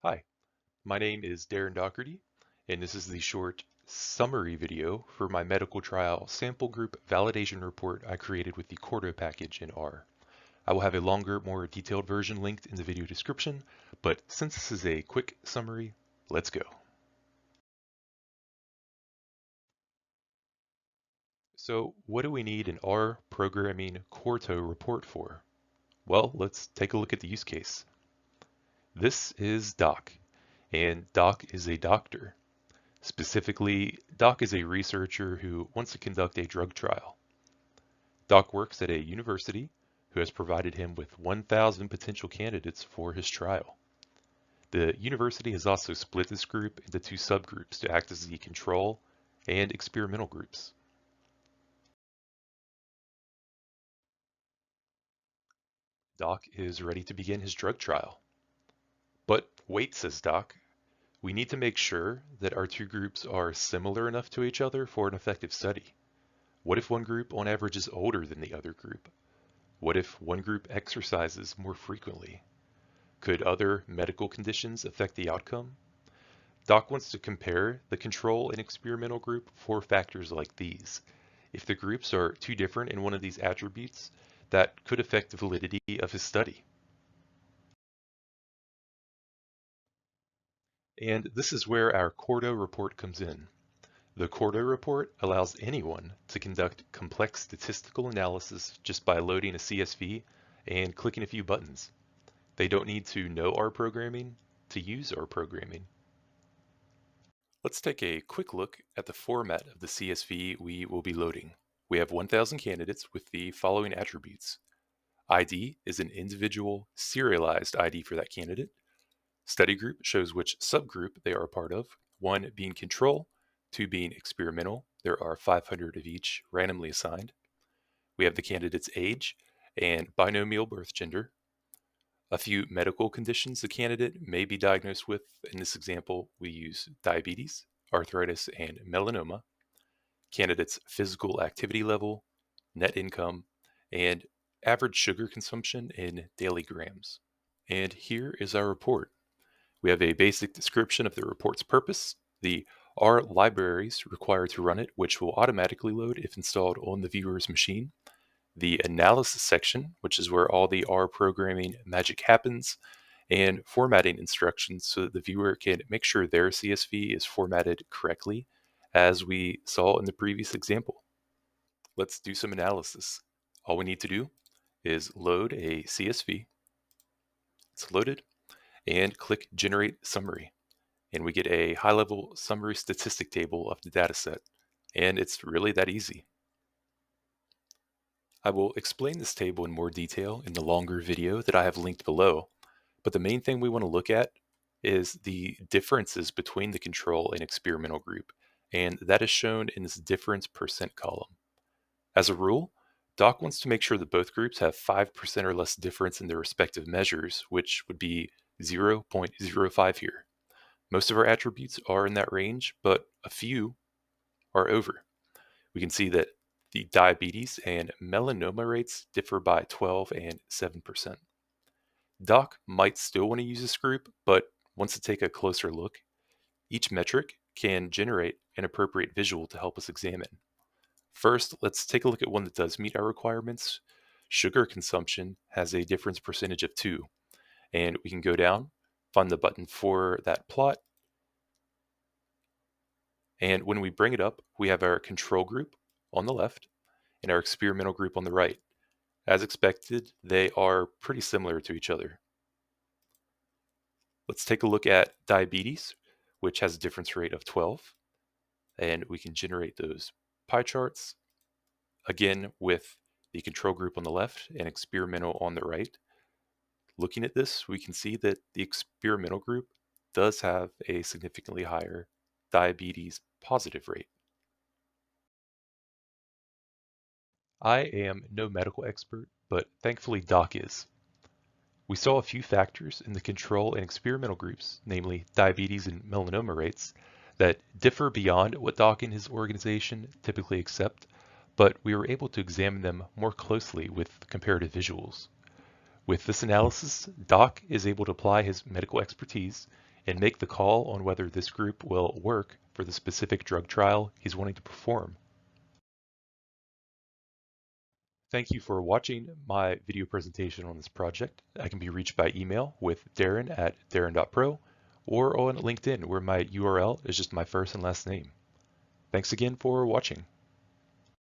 Hi, my name is Darren Doherty, and this is the short summary video for my medical trial sample group validation report I created with the Quarto package in R. I will have a longer, more detailed version linked in the video description, but since this is a quick summary, let's go. So what do we need an R programming Quarto report for? Well, let's take a look at the use case. This is Doc, and Doc is a doctor. Specifically, Doc is a researcher who wants to conduct a drug trial. Doc works at a university who has provided him with 1,000 potential candidates for his trial. The university has also split this group into two subgroups to act as the control and experimental groups. Doc is ready to begin his drug trial. But wait, says Doc, we need to make sure that our two groups are similar enough to each other for an effective study. What if one group on average is older than the other group? What if one group exercises more frequently? Could other medical conditions affect the outcome? Doc wants to compare the control and experimental group for factors like these. If the groups are too different in one of these attributes, that could affect the validity of his study. And this is where our Quarto report comes in. The Quarto report allows anyone to conduct complex statistical analysis just by loading a CSV and clicking a few buttons. They don't need to know R programming to use R programming. Let's take a quick look at the format of the CSV we will be loading. We have 1,000 candidates with the following attributes. ID is an individual serialized ID for that candidate. Study group shows which subgroup they are a part of, one being control, two being experimental. There are 500 of each randomly assigned. We have the candidate's age and binomial birth gender. A few medical conditions the candidate may be diagnosed with. In this example, we use diabetes, arthritis, and melanoma. Candidate's physical activity level, net income, and average sugar consumption in daily grams. And here is our report. We have a basic description of the report's purpose, the R libraries required to run it, which will automatically load if installed on the viewer's machine, the analysis section, which is where all the R programming magic happens, and formatting instructions so that the viewer can make sure their CSV is formatted correctly, as we saw in the previous example. Let's do some analysis. All we need to do is load a CSV. It's loaded, and click Generate Summary. And we get a high-level summary statistic table of the dataset. And it's really that easy. I will explain this table in more detail in the longer video that I have linked below, but the main thing we want to look at is the differences between the control and experimental group, and that is shown in this difference percent column. As a rule, Doc wants to make sure that both groups have 5% or less difference in their respective measures, which would be 0.05 here. Most of our attributes are in that range, but a few are over. We can see that the diabetes and melanoma rates differ by 12 and 7%. Doc might still want to use this group, but wants to take a closer look. Each metric can generate an appropriate visual to help us examine. First, let's take a look at one that does meet our requirements. Sugar consumption has a difference percentage of 2, and we can go down, find the button for that plot, and when we bring it up, we have our control group on the left and our experimental group on the right. As expected, they are pretty similar to each other. Let's take a look at diabetes, which has a difference rate of 12, and we can generate those pie charts, again with the control group on the left and experimental on the right. Looking at this, we can see that the experimental group does have a significantly higher diabetes positive rate. I am no medical expert, but thankfully Doc is. We saw a few factors in the control and experimental groups, namely diabetes and melanoma rates, that differ beyond what Doc and his organization typically accept, but we were able to examine them more closely with comparative visuals. With this analysis, Doc is able to apply his medical expertise and make the call on whether this group will work for the specific drug trial he's wanting to perform. Thank you for watching my video presentation on this project. I can be reached by email with darren@darren.pro or on LinkedIn, where my URL is just my first and last name. Thanks again for watching.